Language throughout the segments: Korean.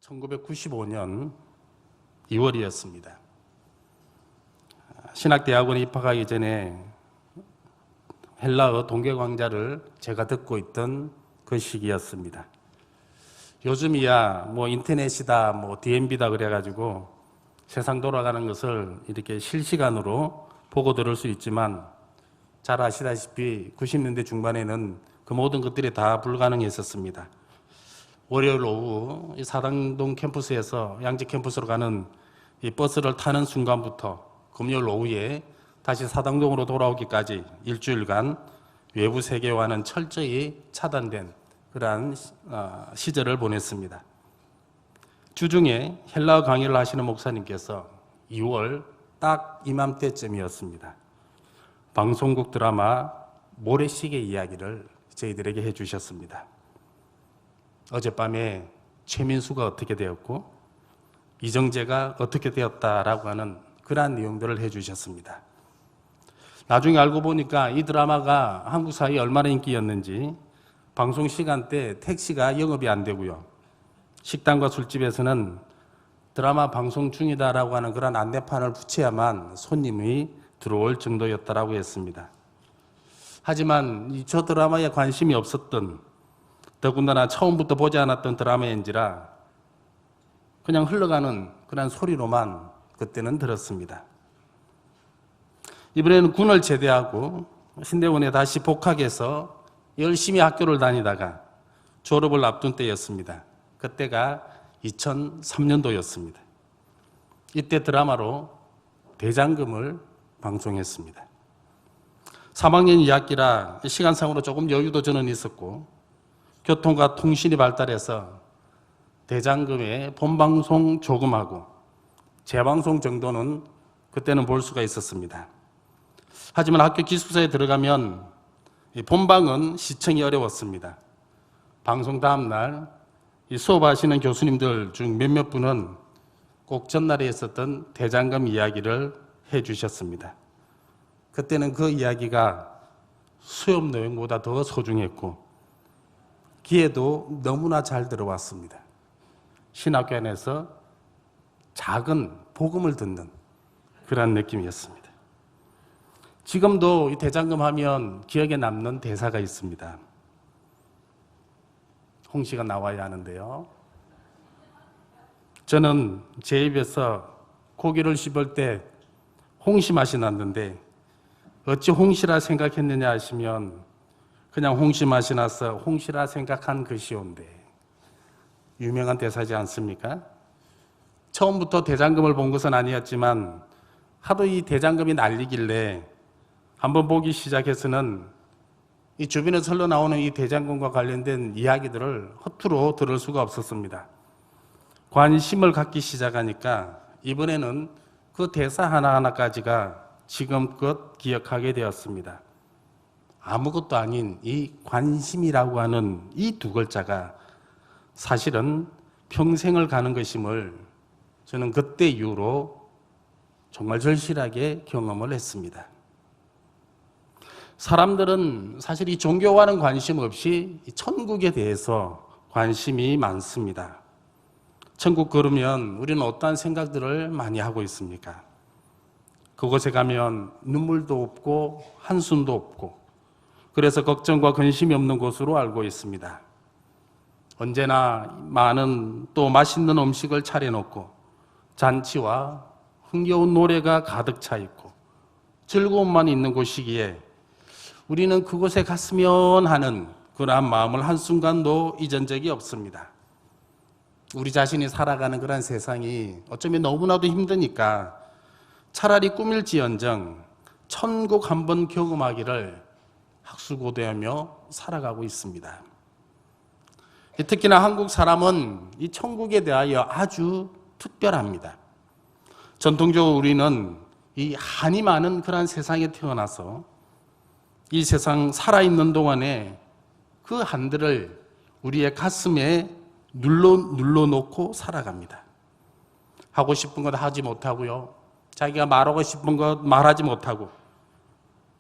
1995년 2월이었습니다. 신학대학원에 입학하기 전에 헬라어 동계 강좌를 제가 듣고 있던 그 시기였습니다. 요즘이야 인터넷이다 DMB다 그래가지고 세상 돌아가는 것을 이렇게 실시간으로 보고 들을 수 있지만 잘 아시다시피 90년대 중반에는 그 모든 것들이 다 불가능했었습니다. 월요일 오후 이 사당동 캠퍼스에서 양재 캠퍼스로 가는 이 버스를 타는 순간부터 금요일 오후에 다시 사당동으로 돌아오기까지 일주일간 외부 세계와는 철저히 차단된 그러한 시절을 보냈습니다. 주중에 헬라어 강의를 하시는 목사님께서 2월 딱 이맘때쯤이었습니다. 방송국 드라마 모래시계 이야기를 저희들에게 해주셨습니다. 어젯밤에 최민수가 어떻게 되었고 이정재가 어떻게 되었다라고 하는 그러한 내용들을 해주셨습니다. 나중에 알고 보니까 이 드라마가 한국 사회에 얼마나 인기였는지 방송 시간대 택시가 영업이 안 되고요. 식당과 술집에서는 드라마 방송 중이다라고 하는 그런 안내판을 붙여야만 손님이 들어올 정도였다라고 했습니다. 하지만 저 드라마에 관심이 없었던, 더군다나 처음부터 보지 않았던 드라마인지라 그냥 흘러가는 그런 소리로만 그때는 들었습니다. 이번에는 군을 제대하고 신대원에 다시 복학해서 열심히 학교를 다니다가 졸업을 앞둔 때였습니다. 그때가 2003년도였습니다. 이때 드라마로 대장금을 방송했습니다. 3학년 2학기라 시간상으로 조금 여유도 저는 있었고 교통과 통신이 발달해서 대장금의 본방송 조금 하고 재방송 정도는 그때는 볼 수가 있었습니다. 하지만 학교 기숙사에 들어가면 본방은 시청이 어려웠습니다. 방송 다음 날 수업하시는 교수님들 중 몇몇 분은 꼭 전날에 있었던 대장금 이야기를 해주셨습니다. 그때는 그 이야기가 수업 내용보다 더 소중했고 귀에도 너무나 잘 들어왔습니다. 신학교 안에서 작은 복음을 듣는 그런 느낌이었습니다. 지금도 이 대장금 하면 기억에 남는 대사가 있습니다. 홍시가 나와야 하는데요. 저는 제 입에서 고기를 씹을 때 홍시 맛이 났는데 어찌 홍시라 생각했느냐 하시면 그냥 홍시 맛이 나서 홍시라 생각한 것이온데 유명한 대사지 않습니까? 처음부터 대장금을 본 것은 아니었지만 하도 이 대장금이 날리길래 한번 보기 시작해서는 이 주변에서 흘러나오는 이 대장금과 관련된 이야기들을 허투루 들을 수가 없었습니다. 관심을 갖기 시작하니까 이번에는 그 대사 하나하나까지가 지금껏 기억하게 되었습니다. 아무것도 아닌 이 관심이라고 하는 이 두 글자가 사실은 평생을 가는 것임을 저는 그때 이후로 정말 절실하게 경험을 했습니다. 사람들은 사실 이 종교와는 관심 없이 천국에 대해서 관심이 많습니다. 천국 걸으면 우리는 어떠한 생각들을 많이 하고 있습니까? 그곳에 가면 눈물도 없고 한숨도 없고 그래서 걱정과 근심이 없는 곳으로 알고 있습니다. 언제나 많은 또 맛있는 음식을 차려놓고 잔치와 흥겨운 노래가 가득 차 있고 즐거움만 있는 곳이기에 우리는 그곳에 갔으면 하는 그러한 마음을 한순간도 잊은 적이 없습니다. 우리 자신이 살아가는 그런 세상이 어쩌면 너무나도 힘드니까 차라리 꿈일지언정 천국 한번 경험하기를 학수고대하며 살아가고 있습니다. 특히나 한국 사람은 이 천국에 대하여 아주 특별합니다. 전통적으로 우리는 이 한이 많은 그런 세상에 태어나서 이 세상 살아있는 동안에 그 한들을 우리의 가슴에 눌러놓고 살아갑니다. 하고 싶은 것 하지 못하고요. 자기가 말하고 싶은 것 말하지 못하고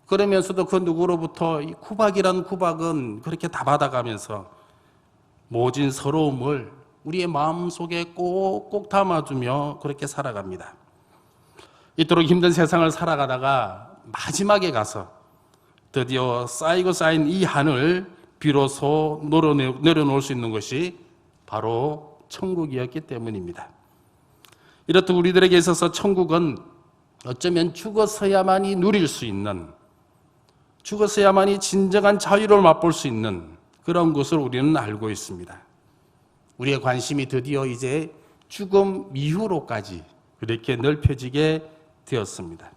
그러면서도 그 누구로부터 이 구박이란 구박은 그렇게 다 받아가면서 모진 서러움을 우리의 마음속에 꼭꼭 담아두며 그렇게 살아갑니다. 이토록 힘든 세상을 살아가다가 마지막에 가서 드디어 쌓이고 쌓인 이 한을 비로소 내려놓을 수 있는 것이 바로 천국이었기 때문입니다. 이렇듯 우리들에게 있어서 천국은 어쩌면 죽어서야만이 누릴 수 있는, 죽어서야만이 진정한 자유를 맛볼 수 있는 그런 것을 우리는 알고 있습니다. 우리의 관심이 드디어 이제 죽음 이후로까지 그렇게 넓혀지게 되었습니다.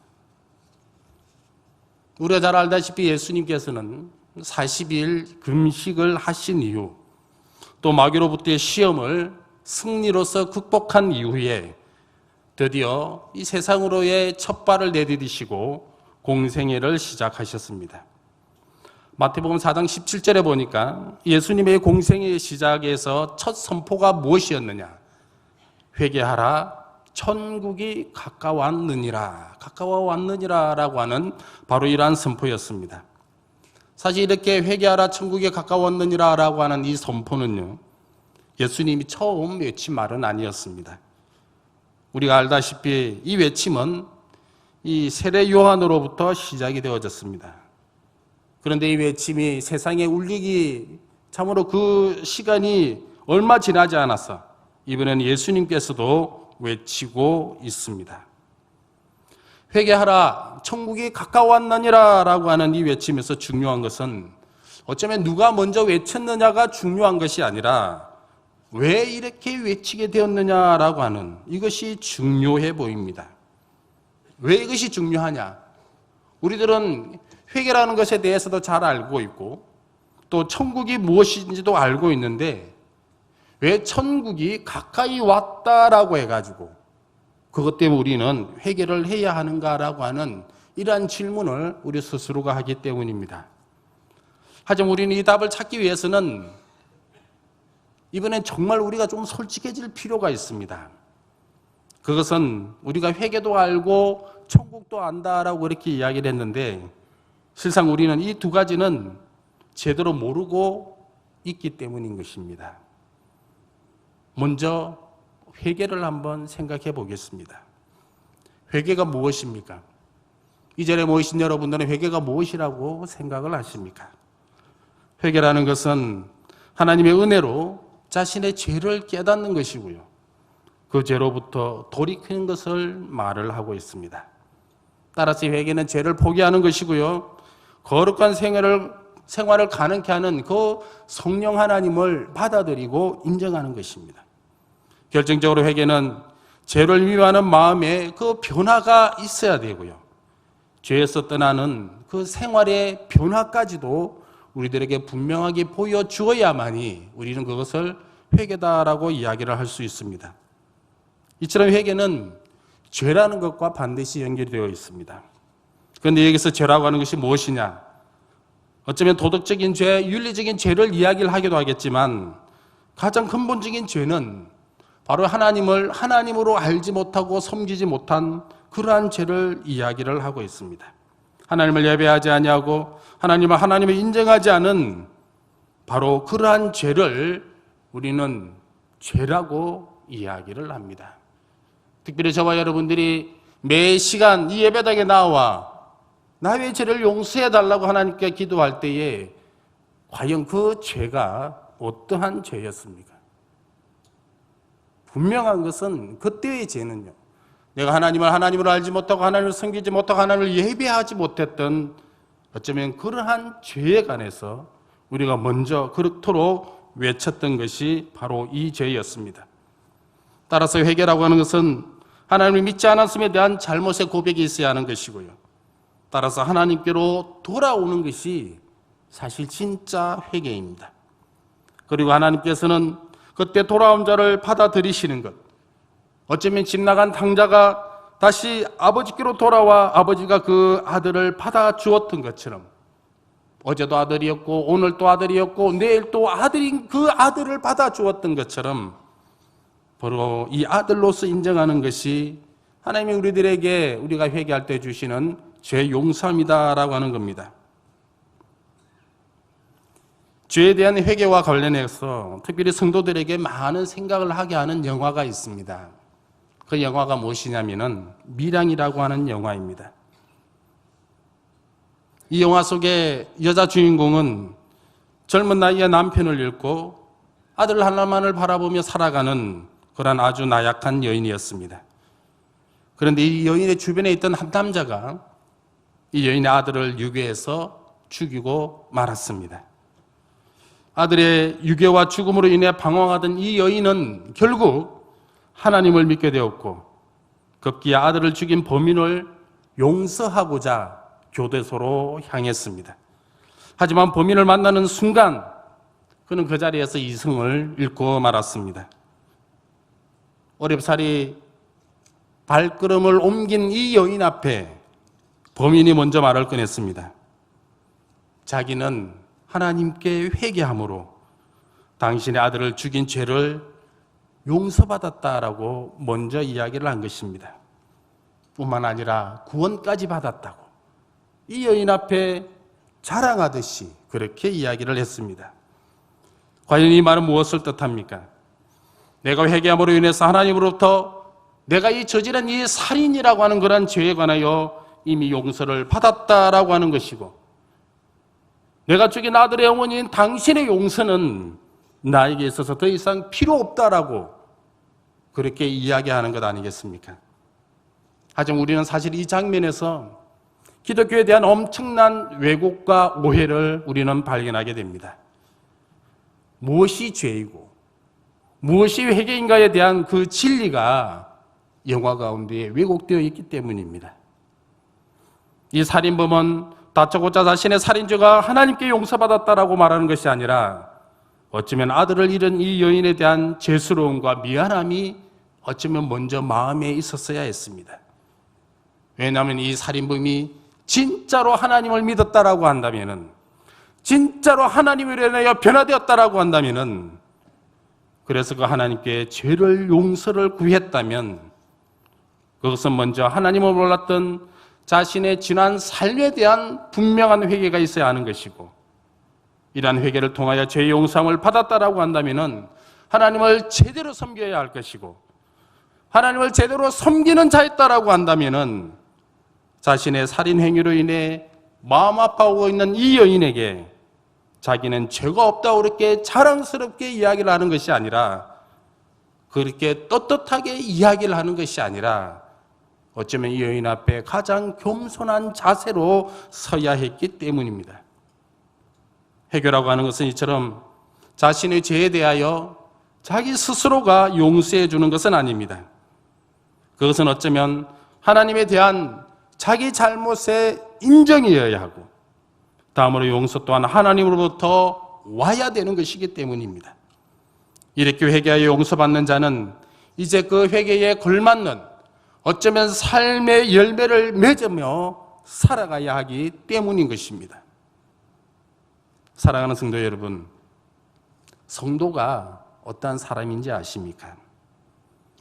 우리가 잘 알다시피 예수님께서는 40일 금식을 하신 이후 또 마귀로부터의 시험을 승리로서 극복한 이후에 드디어 이 세상으로의 첫 발을 내디디시고 공생애를 시작하셨습니다. 마태복음 4장 17절에 보니까 예수님의 공생애의 시작에서 첫 선포가 무엇이었느냐? 회개하라, 천국이 가까워왔느니라 라고 하는 바로 이러한 선포였습니다. 사실 이렇게 회개하라, 천국이 가까웠느니라 라고 하는 이 선포는요, 예수님이 처음 외친 말은 아니었습니다. 우리가 알다시피 이 외침은 이 세례 요한으로부터 시작이 되어졌습니다. 그런데 이 외침이 세상에 울리기 참으로 그 시간이 얼마 지나지 않아서 이번에는 예수님께서도 외치고 있습니다. 회개하라, 천국이 가까웠느니라 라고 하는 이 외침에서 중요한 것은 어쩌면 누가 먼저 외쳤느냐가 중요한 것이 아니라 왜 이렇게 외치게 되었느냐라고 하는 이것이 중요해 보입니다. 왜 이것이 중요하냐? 우리들은 회개라는 것에 대해서도 잘 알고 있고 또 천국이 무엇인지도 알고 있는데 왜 천국이 가까이 왔다라고 해가지고 그것 때문에 우리는 회개를 해야 하는가라고 하는 이러한 질문을 우리 스스로가 하기 때문입니다. 하지만 우리는 이 답을 찾기 위해서는 이번엔 정말 우리가 좀 솔직해질 필요가 있습니다. 그것은 우리가 회개도 알고 천국도 안다라고 그렇게 이야기를 했는데 실상 우리는 이 두 가지는 제대로 모르고 있기 때문인 것입니다. 먼저 회개를 한번 생각해 보겠습니다. 회개가 무엇입니까? 이 자리에 모이신 여러분들은 회개가 무엇이라고 생각을 하십니까? 회개라는 것은 하나님의 은혜로 자신의 죄를 깨닫는 것이고요. 그 죄로부터 돌이키는 것을 말을 하고 있습니다. 따라서 회개는 죄를 포기하는 것이고요. 거룩한 생활을 가능케 하는 그 성령 하나님을 받아들이고 인정하는 것입니다. 결정적으로 회개는 죄를 미워하는 마음에 그 변화가 있어야 되고요. 죄에서 떠나는 그 생활의 변화까지도 우리들에게 분명하게 보여주어야만이 우리는 그것을 회개다라고 이야기를 할 수 있습니다. 이처럼 회개는 죄라는 것과 반드시 연결되어 있습니다. 그런데 여기서 죄라고 하는 것이 무엇이냐? 어쩌면 도덕적인 죄, 윤리적인 죄를 이야기를 하기도 하겠지만 가장 근본적인 죄는 바로 하나님을 하나님으로 알지 못하고 섬기지 못한 그러한 죄를 이야기를 하고 있습니다. 하나님을 예배하지 아니하고 하나님을 하나님을 인정하지 않은 바로 그러한 죄를 우리는 죄라고 이야기를 합니다. 특별히 저와 여러분들이 매 시간 이 예배당에 나와 나의 죄를 용서해 달라고 하나님께 기도할 때에 과연 그 죄가 어떠한 죄였습니까? 분명한 것은 그때의 죄는요, 내가 하나님을 하나님으로 알지 못하고 하나님을 섬기지 못하고 하나님을 예배하지 못했던 어쩌면 그러한 죄에 관해서 우리가 먼저 그렇도록 외쳤던 것이 바로 이 죄였습니다. 따라서 회개라고 하는 것은 하나님을 믿지 않았음에 대한 잘못의 고백이 있어야 하는 것이고요. 따라서 하나님께로 돌아오는 것이 사실 진짜 회개입니다. 그리고 하나님께서는 그때 돌아온 자를 받아들이시는 것, 어쩌면 집 나간 탕자가 다시 아버지께로 돌아와 아버지가 그 아들을 받아주었던 것처럼 어제도 아들이었고 오늘 또 아들이었고 내일 또 아들인 그 아들을 받아주었던 것처럼 바로 이 아들로서 인정하는 것이 하나님이 우리들에게 우리가 회개할 때 주시는 죄 용서입니다라고 하는 겁니다. 죄에 대한 회개와 관련해서 특별히 성도들에게 많은 생각을 하게 하는 영화가 있습니다. 그 영화가 무엇이냐면은 밀양이라고 하는 영화입니다. 이 영화 속에 여자 주인공은 젊은 나이에 남편을 잃고 아들 하나만을 바라보며 살아가는 그런 아주 나약한 여인이었습니다. 그런데 이 여인의 주변에 있던 한 남자가 이 여인의 아들을 유괴해서 죽이고 말았습니다. 아들의 유괴와 죽음으로 인해 방황하던 이 여인은 결국 하나님을 믿게 되었고 급기야 아들을 죽인 범인을 용서하고자 교도소로 향했습니다. 하지만 범인을 만나는 순간 그는 그 자리에서 이성을 잃고 말았습니다. 어렵사리 발걸음을 옮긴 이 여인 앞에 범인이 먼저 말을 꺼냈습니다. 자기는 하나님께 회개함으로 당신의 아들을 죽인 죄를 용서받았다라고 먼저 이야기를 한 것입니다. 뿐만 아니라 구원까지 받았다고 이 여인 앞에 자랑하듯이 그렇게 이야기를 했습니다. 과연 이 말은 무엇을 뜻합니까? 내가 회개함으로 인해서 하나님으로부터 내가 이 저지른 이 살인이라고 하는 그런 죄에 관하여 이미 용서를 받았다라고 하는 것이고 내가 죽인 아들의 어머니인 당신의 용서는 나에게 있어서 더 이상 필요 없다라고 그렇게 이야기하는 것 아니겠습니까? 하지만 우리는 사실 이 장면에서 기독교에 대한 엄청난 왜곡과 오해를 우리는 발견하게 됩니다. 무엇이 죄이고 무엇이 회개인가에 대한 그 진리가 영화 가운데 왜곡되어 있기 때문입니다. 이 살인범은 다짜고짜 자신의 살인죄가 하나님께 용서받았다라고 말하는 것이 아니라 어쩌면 아들을 잃은 이 여인에 대한 죄스러움과 미안함이 어쩌면 먼저 마음에 있었어야 했습니다. 왜냐하면 이 살인범이 진짜로 하나님을 믿었다라고 한다면은 진짜로 하나님을 인하여 변화되었다라고 한다면은 그래서 그 하나님께 죄를 용서를 구했다면 그것은 먼저 하나님을 몰랐던 자신의 지난 삶에 대한 분명한 회개가 있어야 하는 것이고 이러한 회개를 통하여 죄의 용서함을 받았다라고 한다면은 하나님을 제대로 섬겨야 할 것이고 하나님을 제대로 섬기는 자였다라고 한다면은 자신의 살인 행위로 인해 마음 아파하고 있는 이 여인에게 자기는 죄가 없다고 그렇게 자랑스럽게 이야기를 하는 것이 아니라 그렇게 떳떳하게 이야기를 하는 것이 아니라 어쩌면 이 여인 앞에 가장 겸손한 자세로 서야 했기 때문입니다. 회개라고 하는 것은 이처럼 자신의 죄에 대하여 자기 스스로가 용서해 주는 것은 아닙니다. 그것은 어쩌면 하나님에 대한 자기 잘못의 인정이어야 하고 다음으로 용서 또한 하나님으로부터 와야 되는 것이기 때문입니다. 이렇게 회개하여 용서받는 자는 이제 그 회개에 걸맞는 어쩌면 삶의 열매를 맺으며 살아가야 하기 때문인 것입니다. 사랑하는 성도 여러분, 성도가 어떠한 사람인지 아십니까?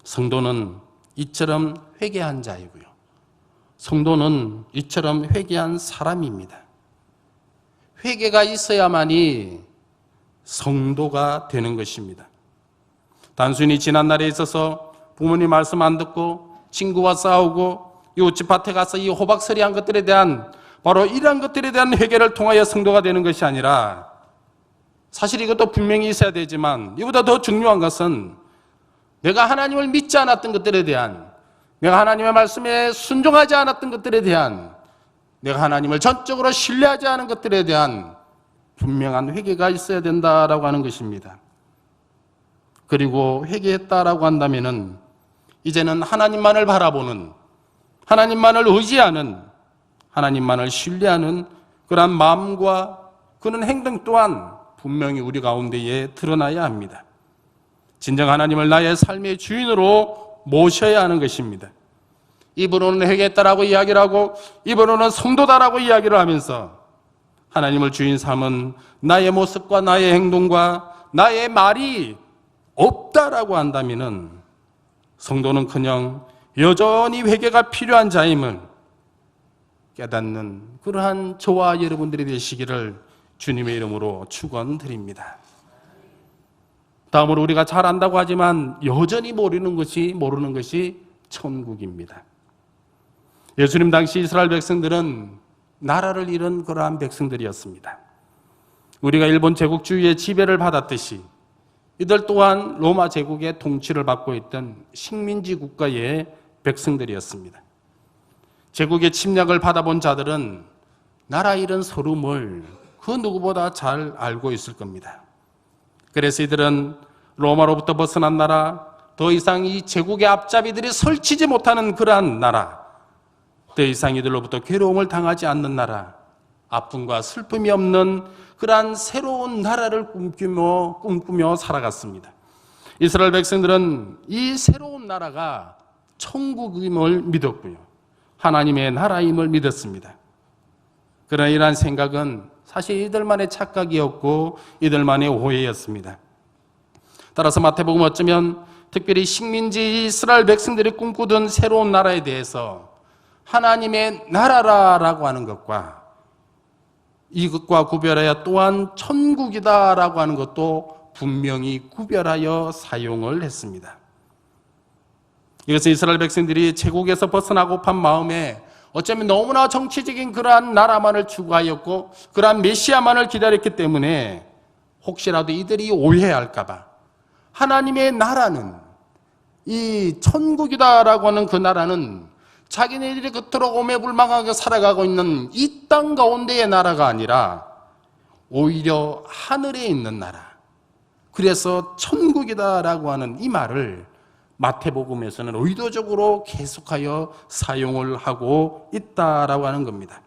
성도는 이처럼 회개한 자이고요. 성도는 이처럼 회개한 사람입니다. 회개가 있어야만이 성도가 되는 것입니다. 단순히 지난날에 있어서 부모님 말씀 안 듣고 친구와 싸우고 이웃집밭에 가서 이 호박서리한 것들에 대한 바로 이러한 것들에 대한 회개를 통하여 성도가 되는 것이 아니라 사실 이것도 분명히 있어야 되지만 이보다 더 중요한 것은 내가 하나님을 믿지 않았던 것들에 대한 내가 하나님의 말씀에 순종하지 않았던 것들에 대한 내가 하나님을 전적으로 신뢰하지 않은 것들에 대한 분명한 회개가 있어야 된다라고 하는 것입니다. 그리고 회개했다라고 한다면은 이제는 하나님만을 바라보는 하나님만을 의지하는 하나님만을 신뢰하는 그런 마음과 그런 행동 또한 분명히 우리 가운데에 드러나야 합니다. 진정 하나님을 나의 삶의 주인으로 모셔야 하는 것입니다. 입으로는 회개했다라고 이야기를 하고 입으로는 성도다라고 이야기를 하면서 하나님을 주인 삼은 나의 모습과 나의 행동과 나의 말이 없다라고 한다면은 성도는커녕 여전히 회개가 필요한 자임을 깨닫는 그러한 저와 여러분들이 되시기를 주님의 이름으로 축원드립니다. 다음으로 우리가 잘 안다고 하지만 여전히 모르는 것이 천국입니다. 예수님 당시 이스라엘 백성들은 나라를 잃은 그러한 백성들이었습니다. 우리가 일본 제국주의의 지배를 받았듯이 이들 또한 로마 제국의 통치를 받고 있던 식민지 국가의 백성들이었습니다. 제국의 침략을 받아본 자들은 나라 잃은 서름을 그 누구보다 잘 알고 있을 겁니다. 그래서 이들은 로마로부터 벗어난 나라, 더 이상 이 제국의 앞잡이들이 설치지 못하는 그러한 나라, 더 이상 이들로부터 괴로움을 당하지 않는 나라, 아픔과 슬픔이 없는 그러한 새로운 나라를 꿈꾸며 살아갔습니다. 이스라엘 백성들은 이 새로운 나라가 천국임을 믿었고요, 하나님의 나라임을 믿었습니다. 그러나 이러한 생각은 사실 이들만의 착각이었고 이들만의 오해였습니다. 따라서 마태복음 어쩌면 특별히 식민지 이스라엘 백성들이 꿈꾸던 새로운 나라에 대해서 하나님의 나라라고 하는 것과 이것과 구별하여 또한 천국이다라고 하는 것도 분명히 구별하여 사용을 했습니다. 이것은 이스라엘 백성들이 제국에서 벗어나고픈 마음에 어쩌면 너무나 정치적인 그러한 나라만을 추구하였고 그러한 메시아만을 기다렸기 때문에 혹시라도 이들이 오해할까 봐 하나님의 나라는, 이 천국이다라고 하는 그 나라는 자기네들이 그토록 오매불망하게 살아가고 있는 이 땅 가운데의 나라가 아니라 오히려 하늘에 있는 나라, 그래서 천국이다라고 하는 이 말을 마태복음에서는 의도적으로 계속하여 사용을 하고 있다라고 하는 겁니다.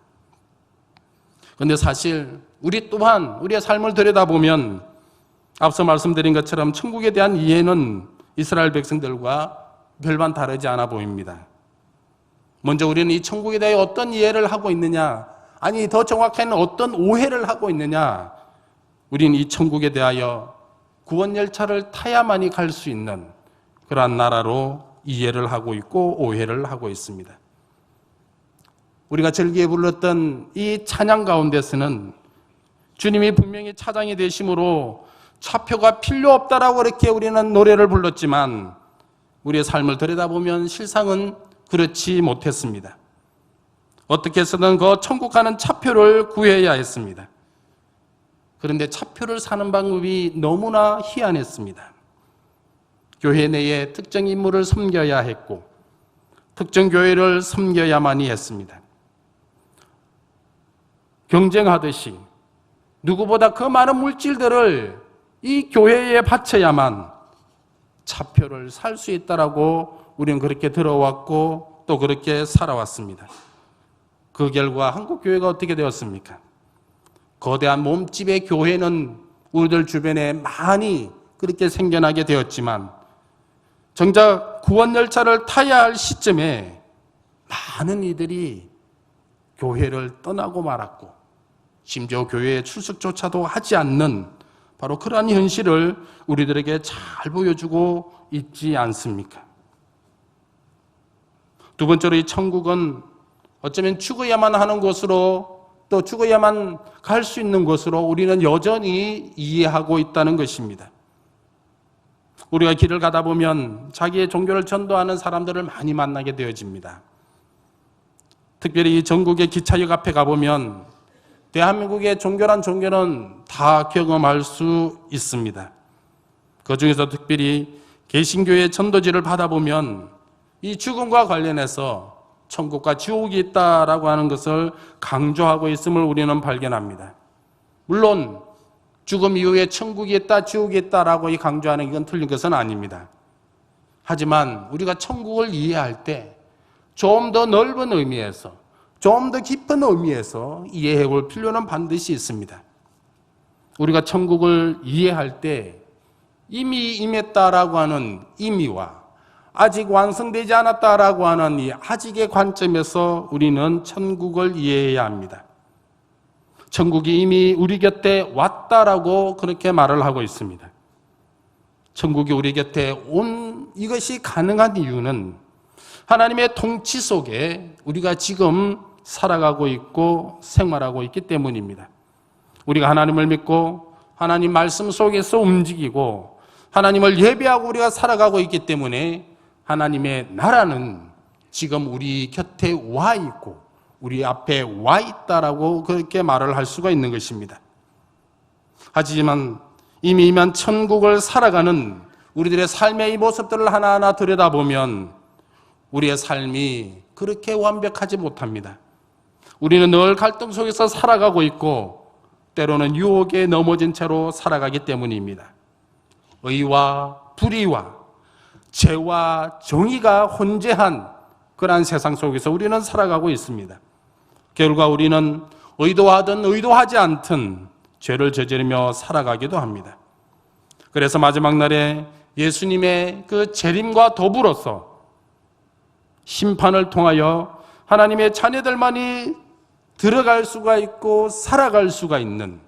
그런데 사실 우리 또한 우리의 삶을 들여다보면 앞서 말씀드린 것처럼 천국에 대한 이해는 이스라엘 백성들과 별반 다르지 않아 보입니다. 먼저 우리는 이 천국에 대해 어떤 이해를 하고 있느냐, 아니 더 정확히는 어떤 오해를 하고 있느냐, 우리는 이 천국에 대하여 구원열차를 타야만이 갈 수 있는 그러한 나라로 이해를 하고 있고 오해를 하고 있습니다. 우리가 즐기게 불렀던 이 찬양 가운데서는 주님이 분명히 차장이 되심으로 차표가 필요 없다라고 이렇게 우리는 노래를 불렀지만 우리의 삶을 들여다보면 실상은 그렇지 못했습니다. 어떻게 해서든 그 천국 가는 차표를 구해야 했습니다. 그런데 차표를 사는 방법이 너무나 희한했습니다. 교회 내에 특정 인물을 섬겨야 했고 특정 교회를 섬겨야만이 했습니다. 경쟁하듯이 누구보다 그 많은 물질들을 이 교회에 바쳐야만 차표를 살 수 있다라고 우리는 그렇게 들어왔고 또 그렇게 살아왔습니다. 그 결과 한국 교회가 어떻게 되었습니까? 거대한 몸집의 교회는 우리들 주변에 많이 그렇게 생겨나게 되었지만 정작 구원열차를 타야 할 시점에 많은 이들이 교회를 떠나고 말았고 심지어 교회에 출석조차도 하지 않는 바로 그러한 현실을 우리들에게 잘 보여주고 있지 않습니까? 두 번째로 이 천국은 어쩌면 죽어야만 하는 곳으로 또 죽어야만 갈 수 있는 곳으로 우리는 여전히 이해하고 있다는 것입니다. 우리가 길을 가다 보면 자기의 종교를 전도하는 사람들을 많이 만나게 되어집니다. 특별히 이 전국의 기차역 앞에 가보면 대한민국의 종교란 종교는 다 경험할 수 있습니다. 그 중에서 특별히 개신교의 전도지를 받아보면 이 죽음과 관련해서 천국과 지옥이 있다라고 하는 것을 강조하고 있음을 우리는 발견합니다. 물론 죽음 이후에 천국이 있다, 지옥이 있다라고 강조하는 이건 틀린 것은 아닙니다. 하지만 우리가 천국을 이해할 때 좀 더 넓은 의미에서, 좀 더 깊은 의미에서 이해해 볼 필요는 반드시 있습니다. 우리가 천국을 이해할 때 이미 임했다라고 하는 의미와 아직 완성되지 않았다라고 하는 이 아직의 관점에서 우리는 천국을 이해해야 합니다. 천국이 이미 우리 곁에 왔다라고 그렇게 말을 하고 있습니다. 천국이 우리 곁에 온 이것이 가능한 이유는 하나님의 통치 속에 우리가 지금 살아가고 있고 생활하고 있기 때문입니다. 우리가 하나님을 믿고 하나님 말씀 속에서 움직이고 하나님을 예배하고 우리가 살아가고 있기 때문에 하나님의 나라는 지금 우리 곁에 와 있고 우리 앞에 와 있다라고 그렇게 말을 할 수가 있는 것입니다. 하지만 이미 천국을 살아가는 우리들의 삶의 이 모습들을 하나하나 들여다보면 우리의 삶이 그렇게 완벽하지 못합니다. 우리는 늘 갈등 속에서 살아가고 있고 때로는 유혹에 넘어진 채로 살아가기 때문입니다. 의와 불의와 죄와 정의가 혼재한 그러한 세상 속에서 우리는 살아가고 있습니다. 결과 우리는 의도하든 의도하지 않든 죄를 저지르며 살아가기도 합니다. 그래서 마지막 날에 예수님의 그 재림과 더불어서 심판을 통하여 하나님의 자녀들만이 들어갈 수가 있고 살아갈 수가 있는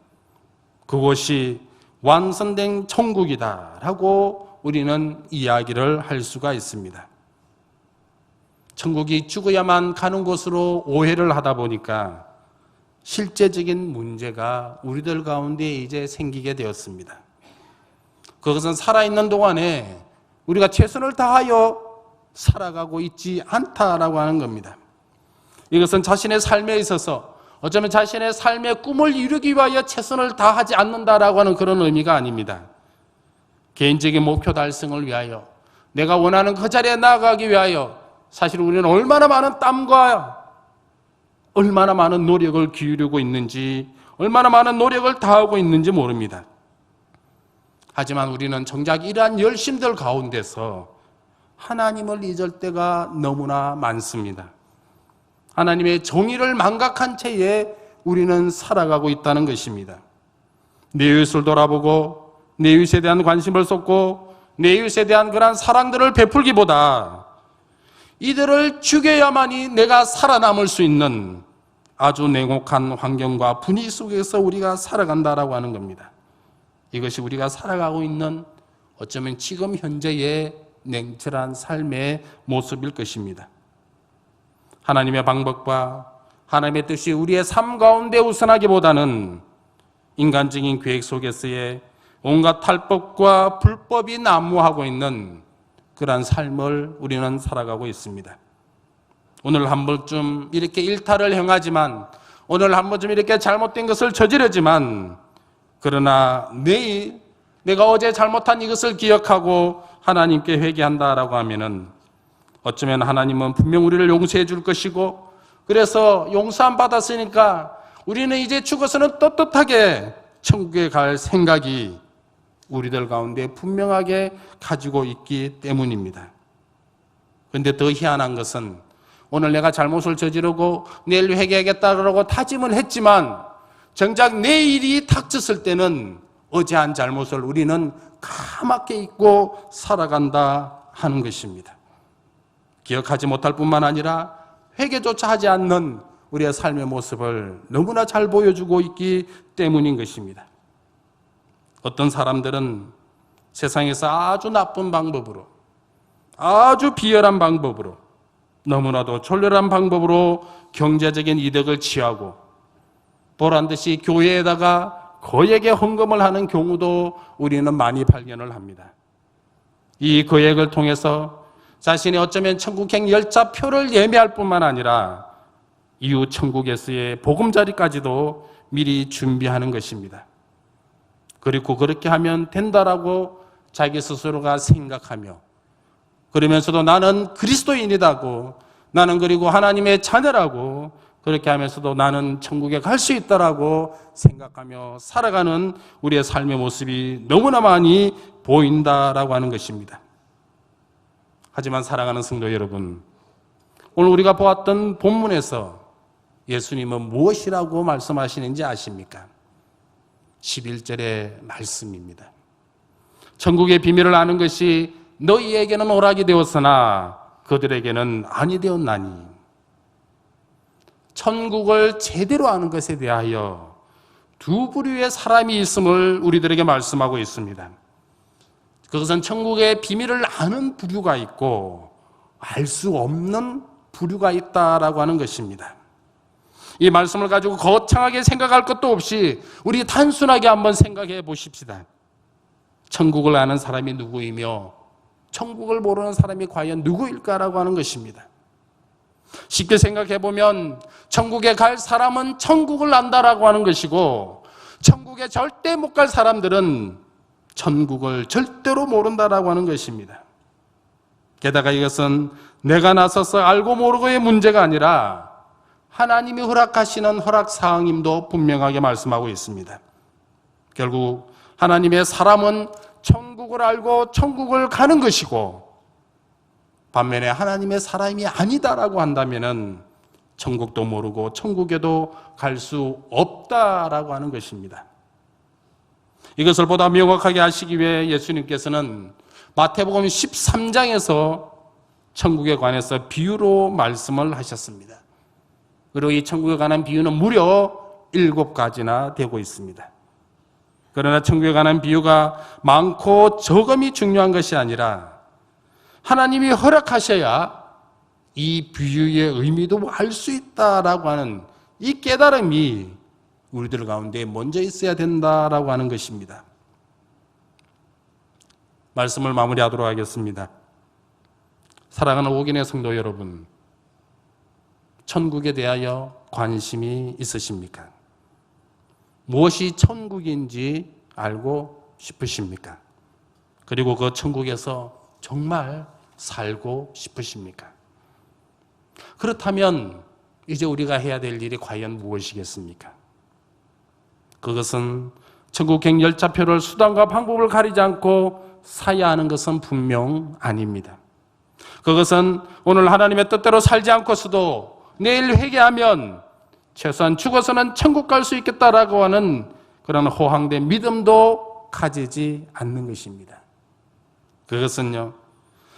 그곳이 완성된 천국이다라고 우리는 이야기를 할 수가 있습니다. 천국이 죽어야만 가는 곳으로 오해를 하다 보니까 실제적인 문제가 우리들 가운데 이제 생기게 되었습니다. 그것은 살아있는 동안에 우리가 최선을 다하여 살아가고 있지 않다라고 하는 겁니다. 이것은 자신의 삶에 있어서 어쩌면 자신의 삶의 꿈을 이루기 위하여 최선을 다하지 않는다라고 하는 그런 의미가 아닙니다. 개인적인 목표 달성을 위하여 내가 원하는 그 자리에 나아가기 위하여 사실 우리는 얼마나 많은 땀과 얼마나 많은 노력을 기울이고 있는지 얼마나 많은 노력을 다하고 있는지 모릅니다. 하지만 우리는 정작 이러한 열심들 가운데서 하나님을 잊을 때가 너무나 많습니다. 하나님의 정의를 망각한 채에 우리는 살아가고 있다는 것입니다. 내 이웃을 돌아보고 내 이웃에 대한 관심을 쏟고 내 이웃에 대한 그러한 사랑들을 베풀기보다 이들을 죽여야만이 내가 살아남을 수 있는 아주 냉혹한 환경과 분위기 속에서 우리가 살아간다라고 하는 겁니다. 이것이 우리가 살아가고 있는 어쩌면 지금 현재의 냉철한 삶의 모습일 것입니다. 하나님의 방법과 하나님의 뜻이 우리의 삶 가운데 우선하기보다는 인간적인 계획 속에서의 온갖 탈법과 불법이 난무하고 있는 그러한 삶을 우리는 살아가고 있습니다. 오늘 한 번쯤 이렇게 일탈을 행하지만 오늘 한 번쯤 이렇게 잘못된 것을 저지르지만 그러나 내일 내가 어제 잘못한 이것을 기억하고 하나님께 회개한다라고 하면은 어쩌면 하나님은 분명 우리를 용서해 줄 것이고 그래서 용서함 받았으니까 우리는 이제 죽어서는 떳떳하게 천국에 갈 생각이 우리들 가운데 분명하게 가지고 있기 때문입니다. 그런데 더 희한한 것은 오늘 내가 잘못을 저지르고 내일 회개하겠다고 다짐을 했지만 정작 내일이 닥쳤을 때는 어제 한 잘못을 우리는 까맣게 잊고 살아간다 하는 것입니다. 기억하지 못할 뿐만 아니라 회개조차 하지 않는 우리의 삶의 모습을 너무나 잘 보여주고 있기 때문인 것입니다. 어떤 사람들은 세상에서 아주 나쁜 방법으로 아주 비열한 방법으로 너무나도 졸렬한 방법으로 경제적인 이득을 취하고 보란듯이 교회에다가 거액의 헌금을 하는 경우도 우리는 많이 발견을 합니다. 이 거액을 통해서 자신이 어쩌면 천국행 열차표를 예매할 뿐만 아니라 이후 천국에서의 보금자리까지도 미리 준비하는 것입니다. 그리고 그렇게 하면 된다라고 자기 스스로가 생각하며 그러면서도 나는 그리스도인이라고 나는 그리고 하나님의 자녀라고 그렇게 하면서도 나는 천국에 갈 수 있다라고 생각하며 살아가는 우리의 삶의 모습이 너무나 많이 보인다라고 하는 것입니다. 하지만 사랑하는 성도 여러분, 오늘 우리가 보았던 본문에서 예수님은 무엇이라고 말씀하시는지 아십니까? 11절의 말씀입니다. 천국의 비밀을 아는 것이 너희에게는 오락이 되었으나 그들에게는 아니 되었나니 천국을 제대로 아는 것에 대하여 두 부류의 사람이 있음을 우리들에게 말씀하고 있습니다. 그것은 천국의 비밀을 아는 부류가 있고 알 수 없는 부류가 있다라고 하는 것입니다. 이 말씀을 가지고 거창하게 생각할 것도 없이 우리 단순하게 한번 생각해 보십시다. 천국을 아는 사람이 누구이며 천국을 모르는 사람이 과연 누구일까라고 하는 것입니다. 쉽게 생각해 보면 천국에 갈 사람은 천국을 안다라고 하는 것이고, 천국에 절대 못 갈 사람들은 천국을 절대로 모른다라고 하는 것입니다. 게다가 이것은 내가 나서서 알고 모르고의 문제가 아니라 하나님이 허락하시는 허락사항임도 분명하게 말씀하고 있습니다. 결국 하나님의 사람은 천국을 알고 천국을 가는 것이고, 반면에 하나님의 사람이 아니다라고 한다면 천국도 모르고 천국에도 갈 수 없다라고 하는 것입니다. 이것을 보다 명확하게 하시기 위해 예수님께서는 마태복음 13장에서 천국에 관해서 비유로 말씀을 하셨습니다. 그리고 이 천국에 관한 비유는 무려 7가지나 되고 있습니다. 그러나 천국에 관한 비유가 많고 적음이 중요한 것이 아니라 하나님이 허락하셔야 이 비유의 의미도 알 수 있다라고 하는 이 깨달음이 우리들 가운데 먼저 있어야 된다라고 하는 것입니다. 말씀을 마무리하도록 하겠습니다. 사랑하는 오긴의 성도 여러분, 천국에 대하여 관심이 있으십니까? 무엇이 천국인지 알고 싶으십니까? 그리고 그 천국에서 정말 살고 싶으십니까? 그렇다면 이제 우리가 해야 될 일이 과연 무엇이겠습니까? 그것은 천국행 열차표를 수단과 방법을 가리지 않고 사야 하는 것은 분명 아닙니다. 그것은 오늘 하나님의 뜻대로 살지 않고서도 내일 회개하면 최소한 죽어서는 천국 갈 수 있겠다라고 하는 그런 호황된 믿음도 가지지 않는 것입니다. 그것은요,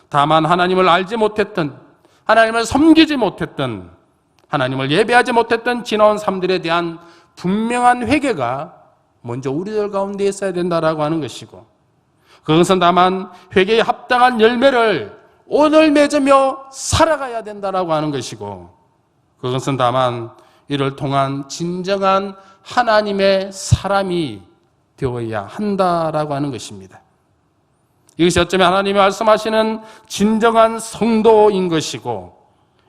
다만 하나님을 알지 못했던, 하나님을 섬기지 못했던, 하나님을 예배하지 못했던 지나온 삶들에 대한 분명한 회개가 먼저 우리들 가운데 있어야 된다라고 하는 것이고, 그것은 다만 회개에 합당한 열매를 오늘 맺으며 살아가야 된다라고 하는 것이고, 그것은 다만 이를 통한 진정한 하나님의 사람이 되어야 한다라고 하는 것입니다. 이것이 어쩌면 하나님이 말씀하시는 진정한 성도인 것이고,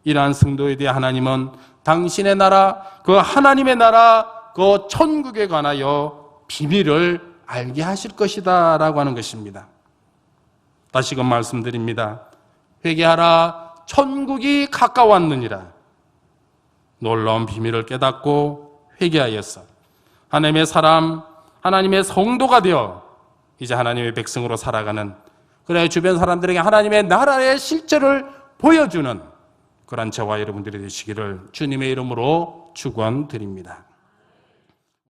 이러한 성도에 대해 하나님은 당신의 나라, 그 하나님의 나라, 그 천국에 관하여 비밀을 알게 하실 것이다 라고 하는 것입니다. 다시금 말씀드립니다. 회개하라, 천국이 가까웠느니라. 놀라운 비밀을 깨닫고 회개하였어 하나님의 사람, 하나님의 성도가 되어 이제 하나님의 백성으로 살아가는, 그래 주변 사람들에게 하나님의 나라의 실제를 보여주는 그런 저와 여러분들이 되시기를 주님의 이름으로 축원드립니다.